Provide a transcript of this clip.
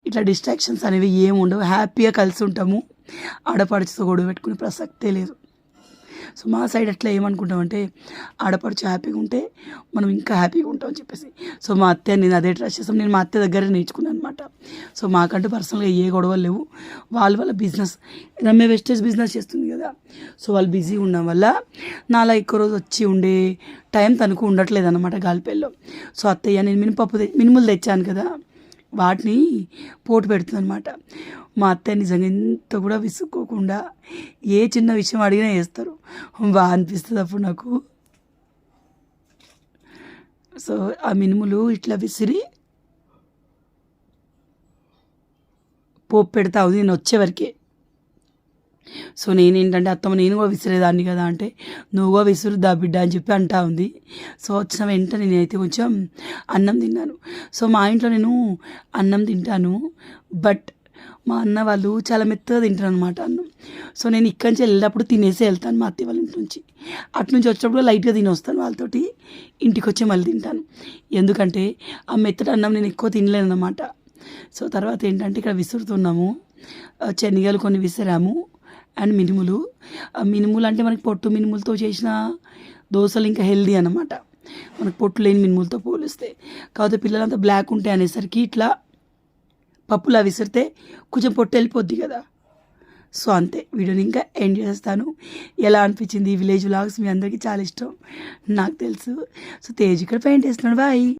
ఇట్లా డిస్ట్రాక్షన్స్ అనేవి ఏమి ఉండవు. హ్యాపీగా కలిసి ఉంటాము. ఆడపడుచుతో గొడవ పెట్టుకునే ప్రసక్తే లేదు. సో మా సైడ్ అట్లా ఏమనుకుంటామంటే ఆడపడుచు హ్యాపీగా ఉంటే మనం ఇంకా హ్యాపీగా ఉంటాం అని చెప్పేసి. సో మా అత్తయ్య నేను అదే ట్రస్ట్ చేస్తాం. నేను మా అత్తయ్య దగ్గరే నేర్చుకున్నాను అనమాట. సో మాకంటూ పర్సనల్గా ఏ గొడవలు లేవు. వాళ్ళ బిజినెస్ రమ్య వెస్టేజ్ బిజినెస్ చేస్తుంది కదా. సో వాళ్ళు బిజీ ఉండడం వల్ల నాలా ఎక్కువ రోజు వచ్చి ఉండే టైం తనకు ఉండట్లేదు అనమాట గాలిపేల్లో. సో అత్తయ్య నేను మినుములు తెచ్చాను కదా, వాటిని పోటు పెడుతుంది అనమాట. మా అత్తయ్య నిజంగా ఎంత కూడా విసుక్కోకుండా ఏ చిన్న విషయం అడిగినా వేస్తారు. బాగా అనిపిస్తుంది అప్పుడు నాకు. సో ఆ మినుములు ఇట్లా విసిరి పోపు పెడతా ఉంది నేను వచ్చేవరకే. సో నేనేంటంటే అత్తమ్మ నేను కూడా విసిరేదాన్ని కదా అంటే, నువ్వు కూడా విసురుద్దా బిడ్డ అని చెప్పి అంటా ఉంది. సో వచ్చిన వెంటనే నేనైతే కొంచెం అన్నం తిన్నాను. సో మా ఇంట్లో నేను అన్నం తింటాను, బట్ మా అన్న వాళ్ళు చాలా మెత్తగా తింటారు అనమాట అన్నం. సో నేను ఇక్కడి నుంచి వెళ్ళినప్పుడు తినేసి వెళ్తాను మా అత్తయ్య వాళ్ళ ఇంటి నుంచి. అటు నుంచి వచ్చేటప్పుడు లైట్గా తిని వస్తాను వాళ్ళతోటి. ఇంటికి వచ్చి మళ్ళీ తింటాను. ఎందుకంటే ఆ మెత్తటి అన్నం నేను ఎక్కువ తినలేను అనమాట. సో తర్వాత ఏంటంటే ఇక్కడ విసురుతున్నాము, శనగలు కొన్ని విసిరాము అండ్ మినుములు. మినుములు అంటే మనకి పొట్టు మినుములతో చేసిన దోశలు ఇంకా హెల్దీ అనమాట, మనకు పొట్టు లేని మినుములతో పోలిస్తే. కాకపోతే పిల్లలంతా బ్లాక్ ఉంటాయి అనేసరికి ఇట్లా పప్పులా విసిరితే కొంచెం పొట్టు వెళ్ళిపోద్ది కదా. సో అంతే, వీడియోని ఇంకా ఎండ్ చేస్తాను. ఎలా అనిపించింది ఈ విలేజ్ వ్లాగ్స్? మీ అందరికీ చాలా ఇష్టం నాకు తెలుసు. సో తేజ్ ఇక్కడ పెయింట్ వేస్తున్నాడు. బాయ్.